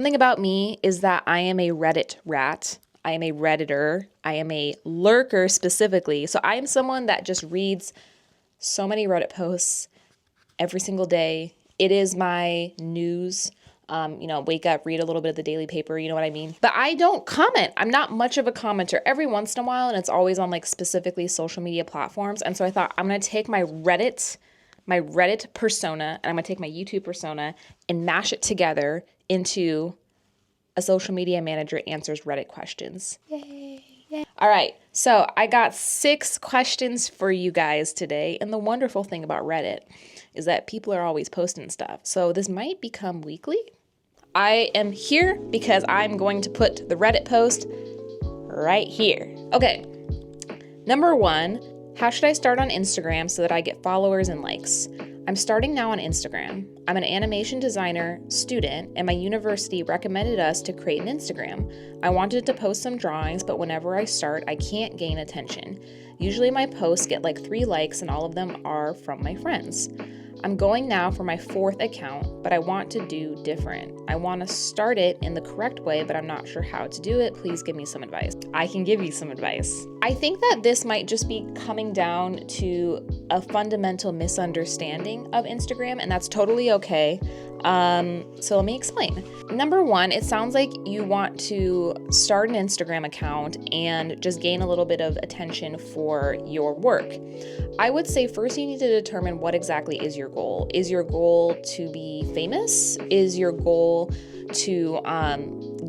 Something about me is that I am a Reddit rat. I am a Redditor. I am a lurker specifically. So I am someone that just reads so many Reddit posts every single day. It is my news. Wake up, read a little bit of the daily paper, you know what I mean? But I don't comment. I'm not much of a commenter. Every once in a while, and it's always on like specifically social media platforms. And so I thought I'm gonna take my Reddit persona, and I'm gonna take my YouTube persona and mash it together into a social media manager answers Reddit questions. Yay. All right, so I got 6 questions for you guys today. And the wonderful thing about Reddit is that people are always posting stuff. So this might become weekly. I am here because I'm going to put the Reddit post right here. Okay, number 1, how should I start on Instagram so that I get followers and likes? I'm starting now on Instagram. I'm an animation designer student, and my university recommended us to create an Instagram. I wanted to post some drawings, but whenever I start, I can't gain attention. Usually my posts get like 3 likes, and all of them are from my friends. I'm going now for my 4th account, but I want to do different. I want to start it in the correct way, but I'm not sure how to do it. Please give me some advice. I can give you some advice. I think that this might just be coming down to a fundamental misunderstanding of Instagram, and that's totally okay. So let me explain. Number 1, it sounds like you want to start an Instagram account and just gain a little bit of attention for your work. I would say first you need to determine what exactly is your goal. Is your goal to be famous? Is your goal to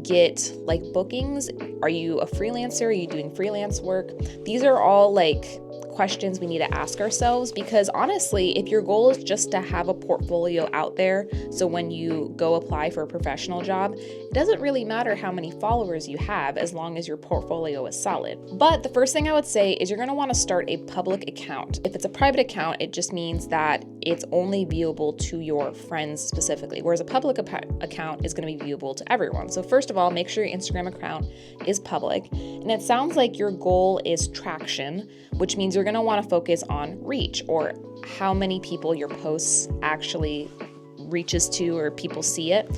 get like bookings? Are you a freelancer? Are you doing freelance work? These are all like questions we need to ask ourselves, because honestly, if your goal is just to have a portfolio out there, so when you go apply for a professional job, it doesn't really matter how many followers you have as long as your portfolio is solid. But the first thing I would say is you're going to want to start a public account. If it's a private account, it just means that it's only viewable to your friends specifically, whereas a public account is going to be viewable to everyone. So first of all, make sure your Instagram account is public. And it sounds like your goal is traction, which means you're going to want to focus on reach, or how many people your posts actually reaches to or people see it.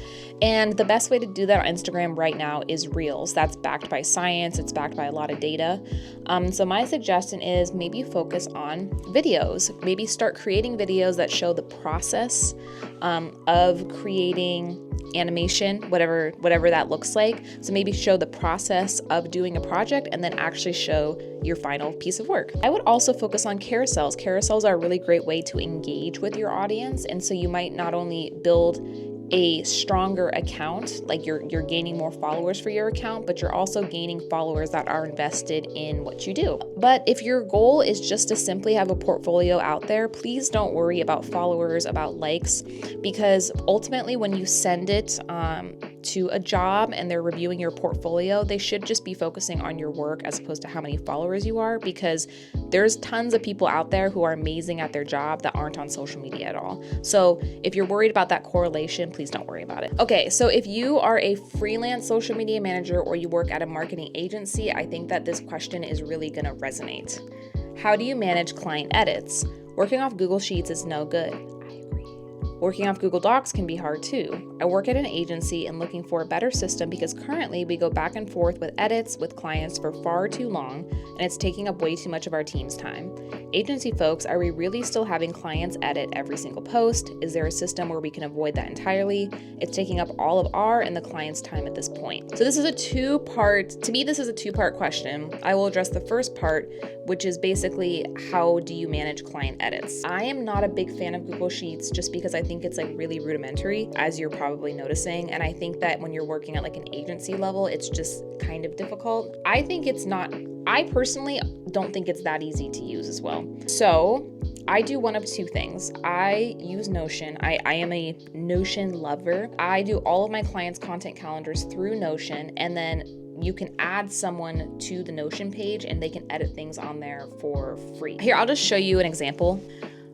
And the best way to do that on Instagram right now is Reels. That's backed by science. It's backed by a lot of data. So my suggestion is maybe focus on videos. Maybe start creating videos that show the process of creating animation, whatever that looks like. So maybe show the process of doing a project and then actually show your final piece of work. I would also focus on carousels. Carousels are a really great way to engage with your audience. And so you might not only build a stronger account, like you're gaining more followers for your account, but you're also gaining followers that are invested in what you do. But if your goal is just to simply have a portfolio out there, please don't worry about followers, about likes, because ultimately when you send it to a job and they're reviewing your portfolio, they should just be focusing on your work as opposed to how many followers you are, because there's tons of people out there who are amazing at their job that aren't on social media at all. So if you're worried about that correlation, please don't worry about it. Okay, so if you are a freelance social media manager or you work at a marketing agency, I think that this question is really going to resonate. How do you manage client edits? Working off Google Sheets is no good. Working off Google Docs can be hard too. I work at an agency and looking for a better system because currently we go back and forth with edits with clients for far too long, and it's taking up way too much of our team's time. Agency folks, are we really still having clients edit every single post? Is there a system where we can avoid that entirely? It's taking up all of our and the client's time at this point. So this is a two-part question. I will address the first part, which is basically how do you manage client edits? I am not a big fan of Google Sheets just because I think it's like really rudimentary, as you're probably noticing. And I think that when you're working at like an agency level, it's just kind of difficult. I personally don't think it's that easy to use as well. So I do one of two things. I use Notion. I am a Notion lover. I do all of my clients' content calendars through Notion, and then you can add someone to the Notion page and they can edit things on there for free. Here, I'll just show you an example.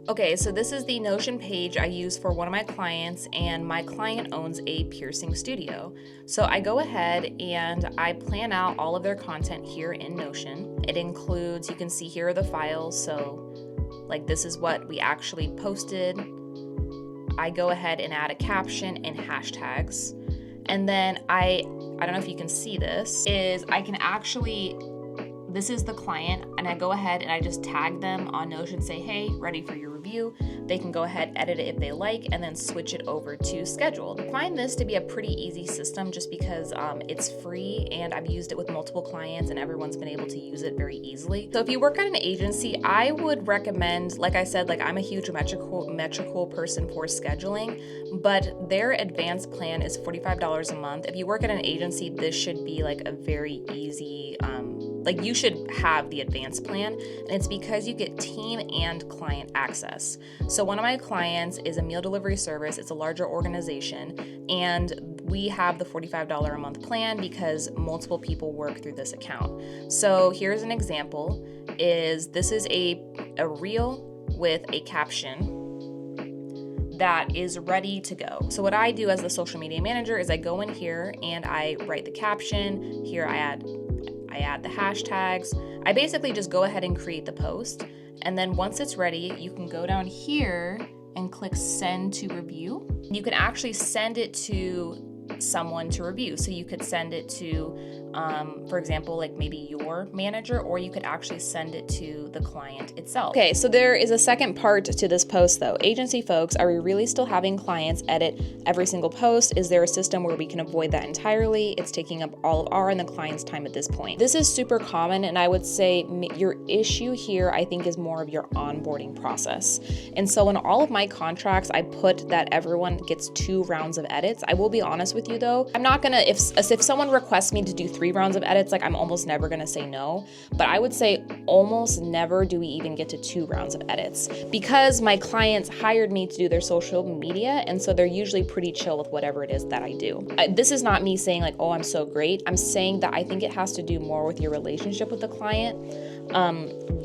Okay, so this is the Notion page I use for one of my clients, and my client owns a piercing studio. So I go ahead and I plan out all of their content here in Notion. It includes, you can see here are the files, so like this is what we actually posted. I go ahead and add a caption and hashtags. And then I don't know if you can see this, is I can actually, this is the client, and I go ahead and I just tag them on Notion, say, hey, ready for your review. They can go ahead, edit it if they like, and then switch it over to scheduled. I find this to be a pretty easy system just because it's free and I've used it with multiple clients and everyone's been able to use it very easily. So if you work at an agency, I would recommend, like I said, like I'm a huge metrical person for scheduling, but their advanced plan is $45 a month. If you work at an agency, this should be like a very easy, like you should have the advanced plan, and it's because you get team and client access. So one of my clients is a meal delivery service. It's a larger organization, and we have the $45 a month plan because multiple people work through this account. So here's an example, this is a reel with a caption that is ready to go. So what I do as the social media manager is I go in here and I write the caption. Here I add the hashtags. I basically just go ahead and create the post. And then once it's ready, you can go down here and click send to review. You can actually send it to someone to review. So you could send it to, for example, like maybe your manager, or you could actually send it to the client itself. Okay, so there is a second part to this post though. Agency folks, are we really still having clients edit every single post? Is there a system where we can avoid that entirely? It's taking up all of our and the client's time at this point. This is super common, and I would say your issue here, I think, is more of your onboarding process. And so in all of my contracts, I put that everyone gets 2 rounds of edits. I will be honest with you though, I'm not gonna, if someone requests me to do 3 rounds of edits, like I'm almost never gonna say no, but I would say almost never do we even get to 2 rounds of edits, because my clients hired me to do their social media, and so they're usually pretty chill with whatever it is that I do. This is not me saying like, oh, I'm so great. I'm saying that I think it has to do more with your relationship with the client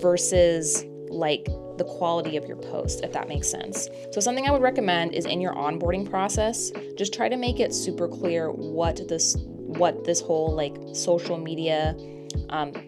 versus like the quality of your post, if that makes sense. So something I would recommend is in your onboarding process, just try to make it super clear what this whole like social media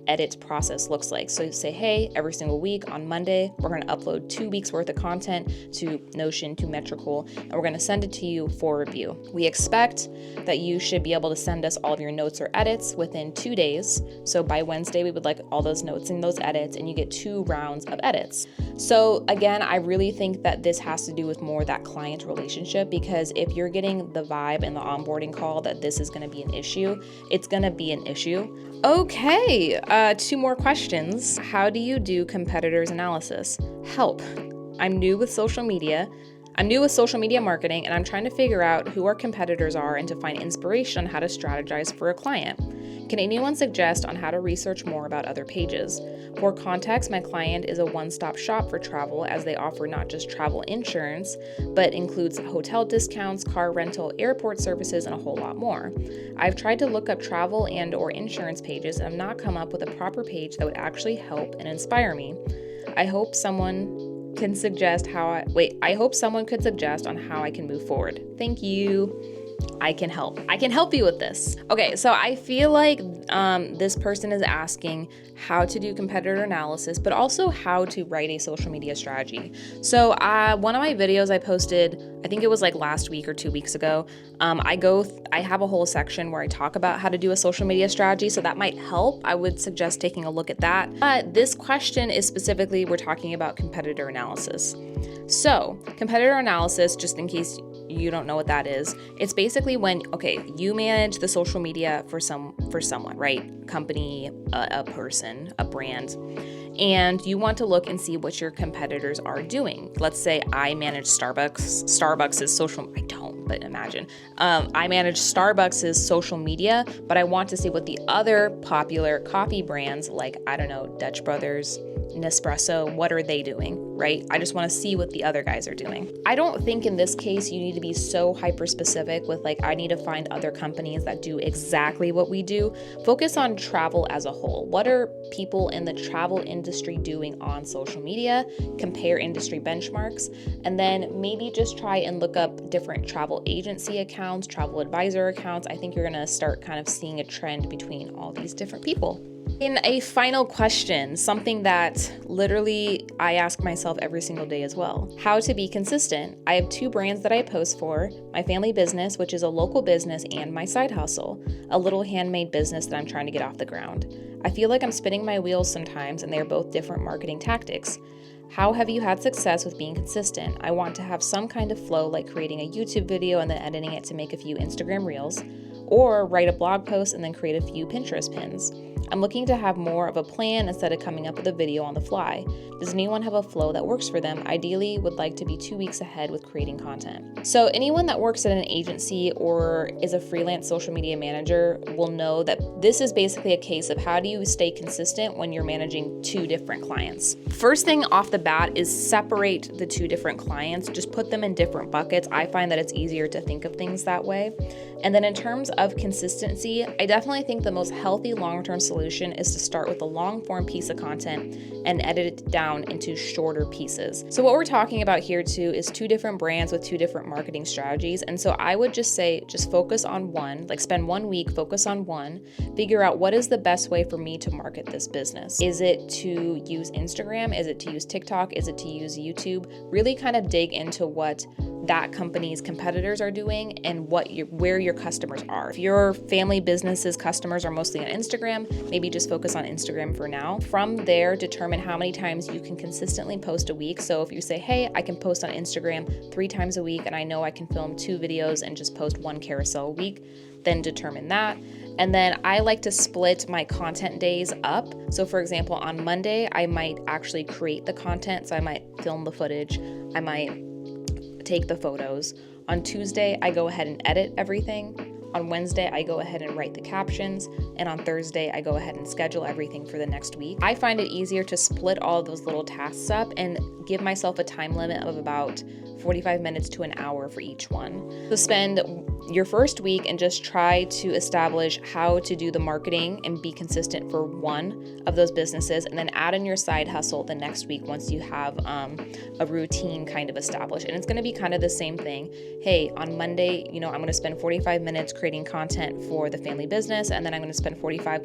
edit process looks like. So say, hey, every single week on Monday, we're going to upload 2 weeks worth of content to Notion, to Metricool, and we're going to send it to you for review. We expect that you should be able to send us all of your notes or edits within 2 days. So by Wednesday, we would like all those notes and those edits, and you get 2 rounds of edits. So again, I really think that this has to do with more that client relationship, because if you're getting the vibe in the onboarding call that this is going to be an issue, it's going to be an issue. Okay, 2 more questions. How do you do competitors analysis? Help. I'm new with social media marketing, and I'm trying to figure out who our competitors are and to find inspiration on how to strategize for a client. Can anyone suggest on how to research more about other pages? For context, my client is a one-stop shop for travel, as they offer not just travel insurance, but includes hotel discounts, car rental, airport services, and a whole lot more. I've tried to look up travel and or insurance pages and have not come up with a proper page that would actually help and inspire me. I hope someone could suggest on how I can move forward. Thank you. I can help you with this. Okay, so I feel like this person is asking how to do competitor analysis, but also how to write a social media strategy. So one of my videos I posted, I think it was like last week or 2 weeks ago, I have a whole section where I talk about how to do a social media strategy, so that might help. I would suggest taking a look at that. But this question is specifically, we're talking about competitor analysis. So competitor analysis, just in case you don't know what that is, it's basically when, okay, you manage the social media for someone, right? Company, a person, a brand, and you want to look and see what your competitors are doing. Let's say I manage Starbucks. Starbucks is social, I don't, but imagine. I manage Starbucks' social media, but I want to see what the other popular coffee brands, like, I don't know, Dutch Brothers, Nespresso, what are they doing, right? I just want to see what the other guys are doing. I don't think in this case you need to be so hyper specific with like, I need to find other companies that do exactly what we do. Focus on travel as a whole. What are people in the travel industry doing on social media? Compare industry benchmarks, and then maybe just try and look up different travel agency accounts, travel advisor accounts. I think you're going to start kind of seeing a trend between all these different people. In a final question, something that literally I ask myself every single day as well: how to be consistent. I have 2 brands that I post for: my family business, which is a local business, and my side hustle, a little handmade business that I'm trying to get off the ground. I feel like I'm spinning my wheels sometimes, and they are both different marketing tactics. How have you had success with being consistent? I want to have some kind of flow, like creating a YouTube video and then editing it to make a few Instagram reels, or write a blog post and then create a few Pinterest pins. I'm looking to have more of a plan instead of coming up with a video on the fly. Does anyone have a flow that works for them? Ideally, would like to be 2 weeks ahead with creating content. So anyone that works at an agency or is a freelance social media manager will know that this is basically a case of how do you stay consistent when you're managing 2 different clients. First thing off the bat is separate the 2 different clients. Just put them in different buckets. I find that it's easier to think of things that way. And then in terms of consistency, I definitely think the most healthy long-term solution is to start with a long-form piece of content and edit it down into shorter pieces. So what we're talking about here too is 2 different brands with 2 different marketing strategies. And so I would just say, just focus on one, like spend 1 week, focus on one, figure out what is the best way for me to market this business. Is it to use Instagram? Is it to use TikTok? Is it to use YouTube? Really kind of dig into what that company's competitors are doing and where your customers are. If your family business's customers are mostly on Instagram, maybe just focus on Instagram for now. From there, determine how many times you can consistently post a week. So if you say, hey, I can post on Instagram 3 times a week and I know I can film 2 videos and just post 1 carousel a week, then determine that. And then I like to split my content days up. So for example, on Monday, I might actually create the content. So I might film the footage. I might take the photos. On Tuesday, I go ahead and edit everything. On Wednesday, I go ahead and write the captions. And on Thursday, I go ahead and schedule everything for the next week. I find it easier to split all of those little tasks up and give myself a time limit of about 45 minutes to an hour for each one. So spend your first week and just try to establish how to do the marketing and be consistent for one of those businesses, and then add in your side hustle the next week once you have a routine kind of established. And it's going to be kind of the same thing. Hey, on Monday, I'm going to spend 45 minutes creating content for the family business, and then I'm going to spend 45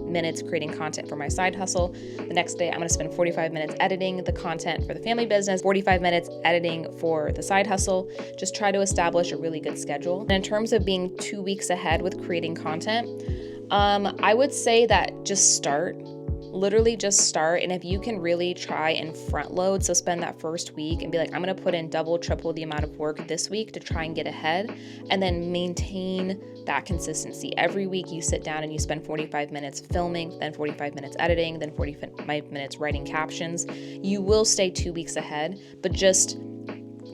minutes creating content for my side hustle. The next day, I'm going to spend 45 minutes editing the content for the family business, 45 minutes editing for the side hustle. Just try to establish a really good schedule. And in terms of being 2 weeks ahead with creating content, I would say that just start. Literally just start. And if you can really try and front load, so spend that first week and be like, I'm going to put in double, triple the amount of work this week to try and get ahead, and then maintain that consistency. Every week you sit down and you spend 45 minutes filming, then 45 minutes editing, then 45 minutes writing captions. You will stay 2 weeks ahead, but just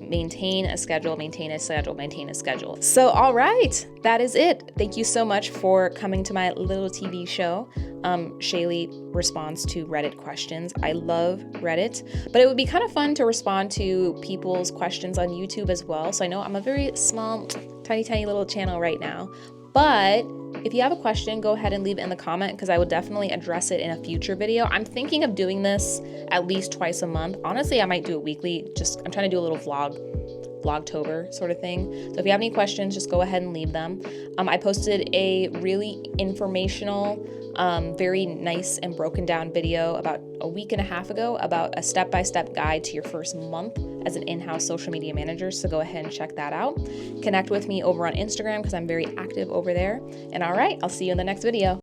maintain a schedule, maintain a schedule, maintain a schedule. So, all right, that is it. Thank you so much for coming to my little TV show. Shaylee responds to Reddit questions. I love Reddit, but it would be kind of fun to respond to people's questions on YouTube as well. So I know I'm a very small, tiny little channel right now, but if you have a question, go ahead and leave it in the comment, because I will definitely address it in a future video. I'm thinking of doing this at least twice a month. Honestly, I might do it weekly. I'm trying to do a little vlogtober sort of thing. So if you have any questions, just go ahead and leave them. I posted a really informational, very nice and broken down video about a week and a half ago about a step-by-step guide to your first month as an in-house social media manager. So go ahead and check that out. Connect with me over on Instagram because I'm very active over there. And all right, I'll see you in the next video.